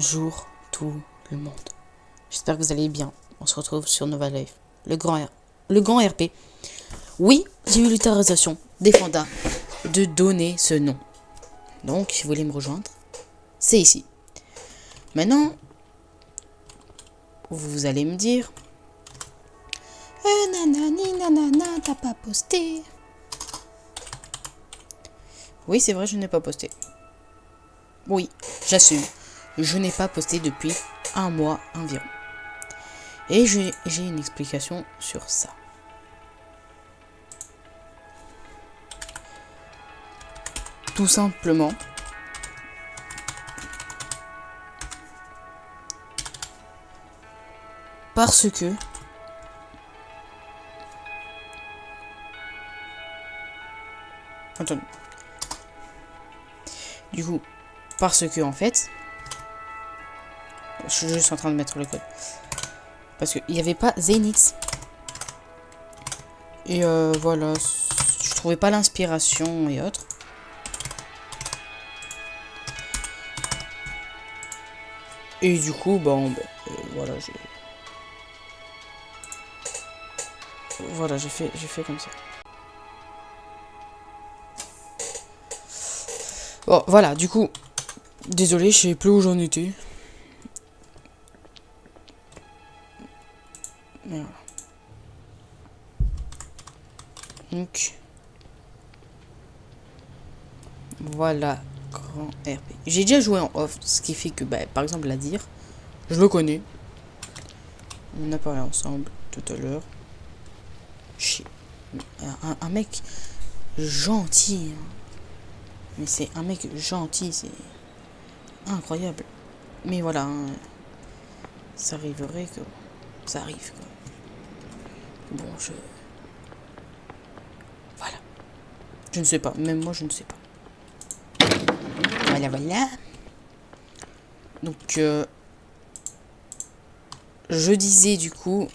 Bonjour tout le monde. J'espère que vous allez bien. On se retrouve sur Nova Life, le grand RP. Oui, j'ai eu l'autorisation des Fonda de donner ce nom. Donc, si vous voulez me rejoindre, c'est ici. Maintenant, vous allez me dire, nanani nanana, t'as pas posté. Oui, c'est vrai, je n'ai pas posté. Oui, j'assume. Je n'ai pas posté depuis un mois environ. Et j'ai une explication sur ça. Tout simplement parce que attends. Du coup, parce que en fait, je suis juste en train de mettre le code. Parce qu'il n'y avait pas Zenix. Et voilà, je trouvais pas l'inspiration et autres. Et du coup, bon, voilà, j'ai fait comme ça. Bon, voilà, du coup, désolé, je sais plus où j'en étais. Mais voilà. Donc, voilà, grand RP. J'ai déjà joué en off, ce qui fait que, bah, par exemple, la dire, je le connais. On a parlé ensemble tout à l'heure. Un mec gentil. Hein. Mais c'est un mec gentil, c'est incroyable. Mais voilà, hein, ça arriverait que... Ça arrive, quoi. Bon, voilà. Je ne sais pas, même moi je ne sais pas. Voilà, voilà. Donc, je disais du coup,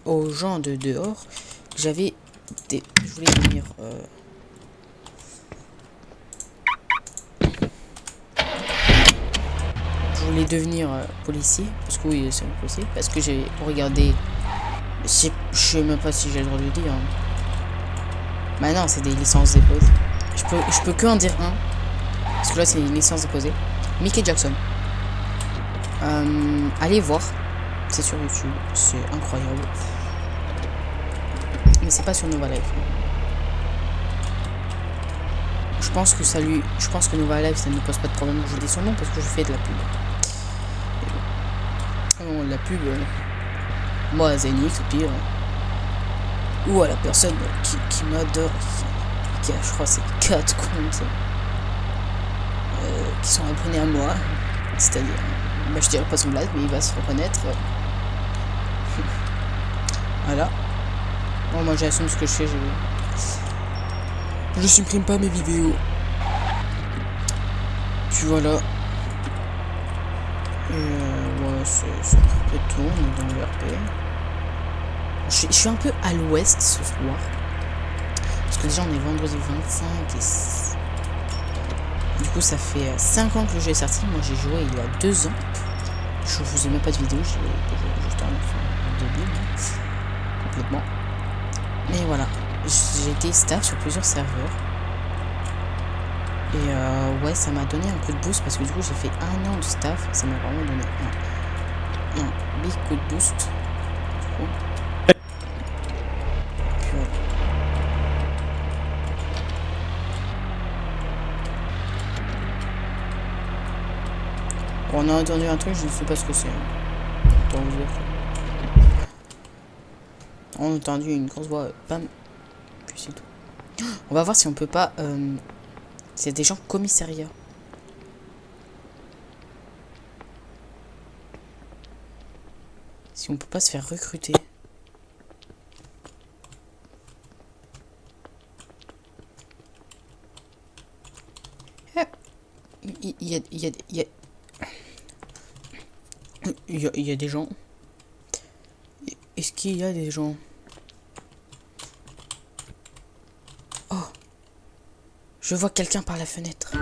aux gens de dehors, que j'avais des... Je voulais devenir... je voulais devenir policier, parce que oui, c'est un policier, parce que j'ai regardé... Je sais même pas si j'ai le droit de le dire. Hein. Bah non, c'est des licences déposées. Je peux que en dire un. Parce que là, c'est une licence déposée. Mickey Jackson. Allez voir. C'est sur YouTube. C'est incroyable. Mais c'est pas sur Nova Life. Je pense que Nova Life, ça ne pose pas de problème que je dis son nom parce que je fais de la pub. Bon, la pub... moi, à Zenix, au pire. Ou à la personne qui m'adore. Qui a, je crois, c'est 4 comptes. Qui sont abonnés à moi. C'est-à-dire... Bah, je dirais pas son blague, mais il va se reconnaître. Voilà. Bon, moi j'assume ce que je fais. Je supprime pas mes vidéos. Puis voilà. Ouais, c'est un peu tout. On est dans le RP. Je suis un peu à l'ouest ce soir. Parce que déjà on est vendredi 25 et... Du coup ça fait 5 ans que le jeu est sorti. Moi j'ai joué il y a 2 ans. Je faisais même pas de vidéo. J'étais en début. Complètement. Mais voilà. J'ai été staff sur plusieurs serveurs. Et ouais, ça m'a donné un coup de boost parce que du coup j'ai fait 1 an de staff. Ça m'a vraiment donné un big coup de boost. Du coup. Puis, ouais. Bon, on a entendu un truc, je ne sais pas ce que c'est. Autant vous dire. On a entendu une grosse voix, bam. Puis c'est tout. On va voir si on peut pas... c'est des gens commissariat. Si on peut pas se faire recruter. Il y a des gens. Est-ce qu'il y a des gens? Oh. Je vois quelqu'un par la fenêtre.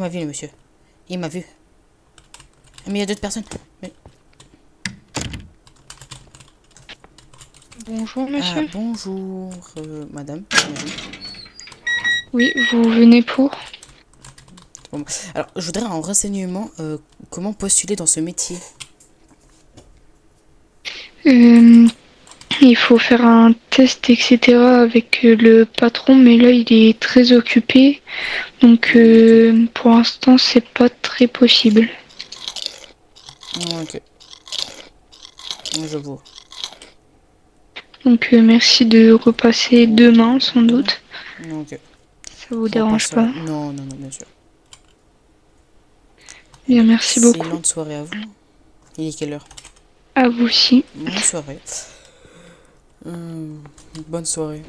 Il m'a vu, le monsieur. Il m'a vu. Mais il y a d'autres personnes. Mais... Bonjour Ah, monsieur. bonjour, madame. Oui, vous venez pour? Bon, alors, je voudrais un renseignement. Comment postuler dans ce métier? Euh, il faut faire un test, etc. avec le patron, mais là il est très occupé, donc pour l'instant c'est pas très possible. Ok, je vois. Donc merci de repasser demain sans Demain? doute. Ok. Ça vous Je dérange repasserai. pas? Non, non, non, bien sûr. Eh Bien, ben, merci beaucoup. excellente soirée à vous. Il est quelle heure? À vous aussi. Bonne soirée. Bonne soirée.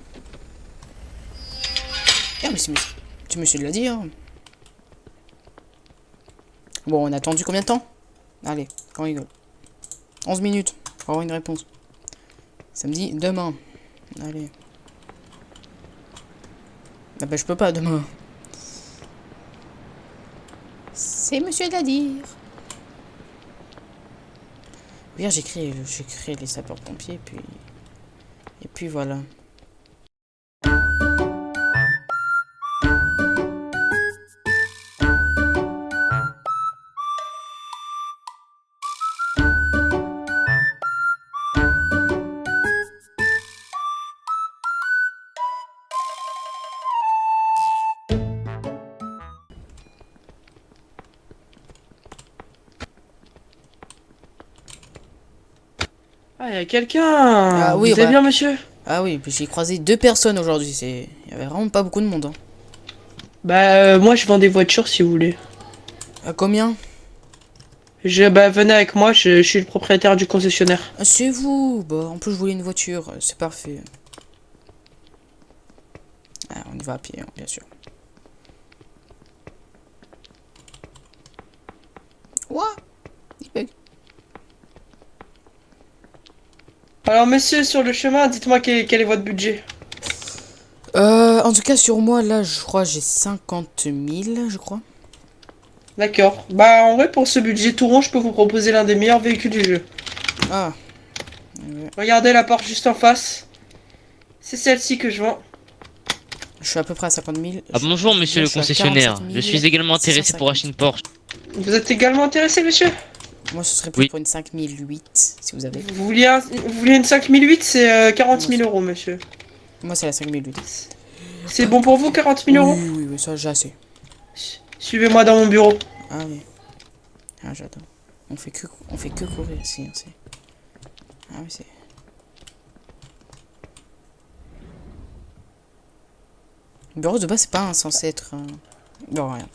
Ah, mais tu monsieur l'a dit, hein. Bon, on a attendu combien de temps? Allez, qu'on rigole. 11 minutes pour avoir une réponse. Samedi, demain. Allez. Ah bah, je peux pas demain. C'est monsieur de la dire. Hier, j'ai créé les sapeurs-pompiers, puis... Et puis voilà. Ah, il y a quelqu'un. Ah oui, Vous allez bah... bien, monsieur? Ah oui, puis j'ai croisé 2 personnes aujourd'hui. Il y avait vraiment pas beaucoup de monde, hein. Bah, moi, je vends des voitures si vous voulez. À combien? Bah, venez avec moi, je suis le propriétaire du concessionnaire. Ah, c'est vous. Bah, en plus, je voulais une voiture. C'est parfait. Ah, on y va à pied, hein, bien sûr. Ouah, il bug. Alors, monsieur, sur le chemin, dites-moi quel est votre budget. En tout cas, sur moi, là, je crois j'ai 50 000, je crois. D'accord. Bah, en vrai, pour ce budget tout rond, je peux vous proposer l'un des meilleurs véhicules du jeu. Ah, ouais. Regardez la porte juste en face. C'est celle-ci que je vends. Je suis à peu près à 50 000. Ah bonjour monsieur Je le suis à concessionnaire, 47 je suis également intéressé pour 650. acheter une Porsche. Vous êtes également intéressé, monsieur? Moi, ce serait plus Oui. pour une 5008, si vous avez. Vous voulez une 5008, c'est 40 000 euros, monsieur. Moi, c'est la 5008. C'est bon pour vous, 40 000 euros? Oui, oui, oui, ça, j'ai assez. Suivez-moi dans mon bureau. Ah oui. Ah, j'adore. On fait que courir ici, hein, c'est... Ah oui, c'est... Le bureau de base, c'est pas censé être... Non, rien.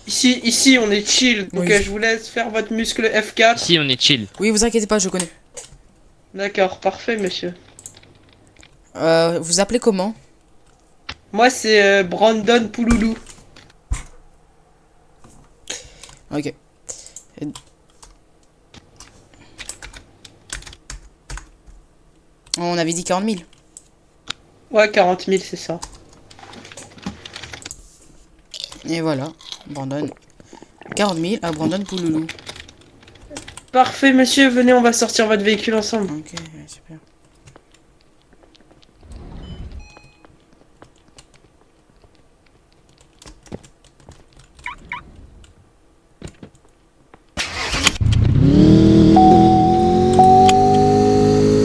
Ici, on est chill, donc Oui. je vous laisse faire votre muscle F4. Ici on est chill. Oui, vous inquiétez pas, je connais. D'accord, parfait, monsieur. Vous appelez comment? Moi, c'est Brandon Pouloulou. Ok. On avait dit 40 000. Ouais, 40 000, c'est ça. Et voilà, Brandon. 40 000 à Brandon Pouloulou. Parfait, monsieur, venez, on va sortir votre véhicule ensemble. Ok, ouais, super.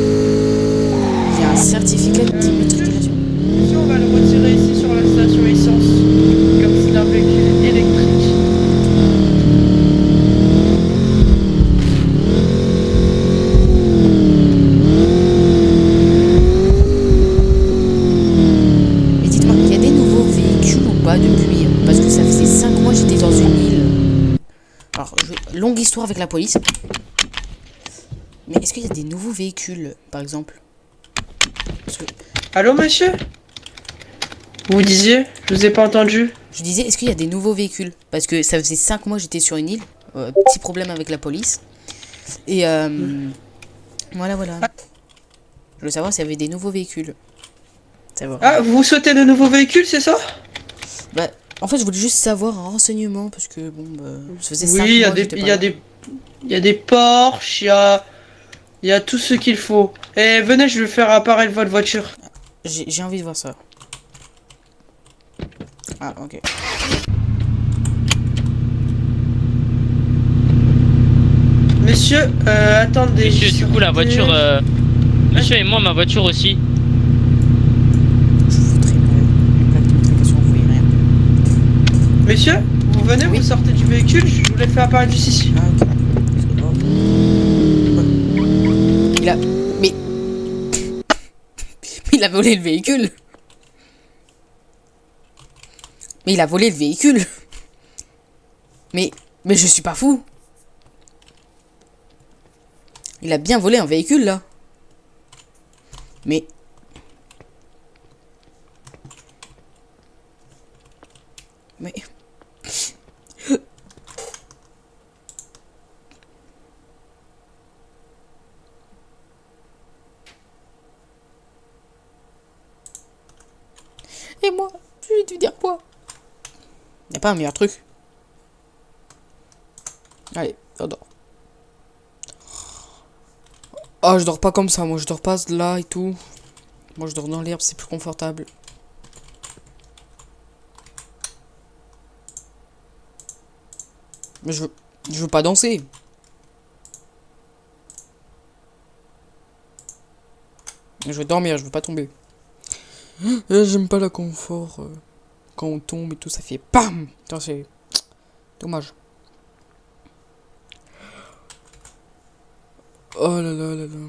Il y a un certificat d'immatriculation. Monsieur, on va le retirer ici sur la station essence. Comme c'est un véhicule électrique. Mais dites-moi, il y a des nouveaux véhicules ou pas depuis? Parce que ça faisait 5 mois que j'étais dans une île. Alors, longue histoire avec la police. Mais est-ce qu'il y a des nouveaux véhicules, par exemple? Parce que Allô, monsieur? Vous disiez? Je vous ai pas entendu. je disais, est-ce qu'il y a des nouveaux véhicules? Parce que ça faisait 5 mois que j'étais sur une île. Petit problème avec la police. Et voilà, voilà. Je voulais savoir s'il y avait des nouveaux véhicules. Ça va. Ah, vous souhaitez de nouveaux véhicules, c'est ça? Bah, En fait, je voulais juste savoir un renseignement parce que bon, bah, ça faisait 5 Oui, il y a mois que des, j'étais il pas y a là. des, il y a des Porsche, il y a tout ce qu'il faut. Et venez, je vais faire apparaître votre voiture. J'ai envie de voir ça. Ah, ok. Messieurs, attendez. Monsieur, du coup, la voiture. sortez. Monsieur et moi, ma voiture aussi. Je vous foutrai une plaque d'immatriculation, vous voyez rien. Messieurs, vous venez, Oui. vous sortez du véhicule, je vous l'ai fait apparaître juste ici. Ah, ok. C'est bon. Il a. Mais. Il a volé le véhicule. Mais il a volé le véhicule. Mais je suis pas fou. Il a bien volé un véhicule là. Mais. Mais. Et moi, je lui ai dû dire quoi? Y'a pas un meilleur truc? Allez, on dort. Ah, je dors pas comme ça, moi je dors pas là et tout. Moi je dors dans l'herbe, c'est plus confortable. Mais je veux pas danser. Je veux dormir, je veux pas tomber. J'aime pas la confort. Quand on tombe et tout, ça fait PAM! Putain, c'est dommage. Oh là là là là.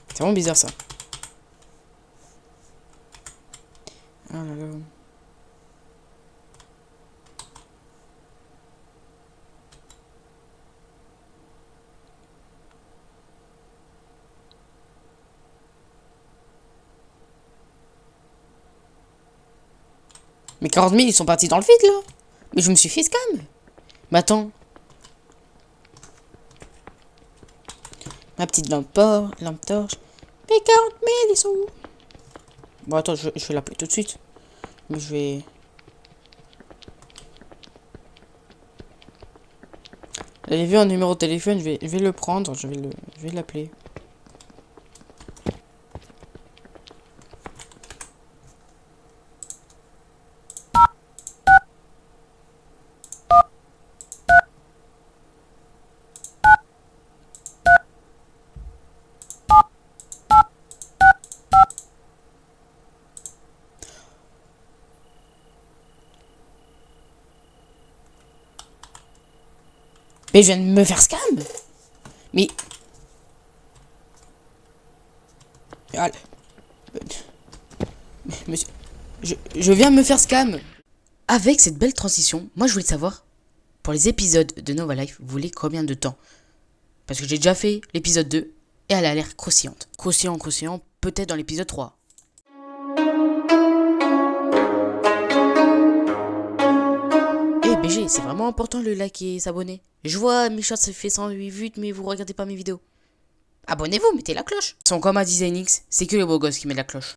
C'est vraiment bizarre ça. Oh là là. Mais 40 000, ils sont partis dans le vide là. Mais je me suis fait scam. Mais attends. Ma petite lampe torche. Mais 40 000, ils sont où? Bon, attends, je vais l'appeler tout de suite. Mais je vais. J'avais vu un numéro de téléphone, je vais le prendre, je vais l'appeler. Mais je viens de me faire scam. Mais. Allez. Monsieur. Je viens de me faire scam. Avec cette belle transition, moi je voulais savoir, pour les épisodes de Nova Life, vous voulez combien de temps? Parce que j'ai déjà fait l'épisode 2 et elle a l'air croustillante. Croustillant, peut-être dans l'épisode 3. Eh BG, c'est vraiment important le like et s'abonner. Je vois mes shorts ça fait 108 vues, mais vous regardez pas mes vidéos. Abonnez-vous, mettez la cloche. Son comme à Design X, c'est que les beaux gosses qui mettent la cloche.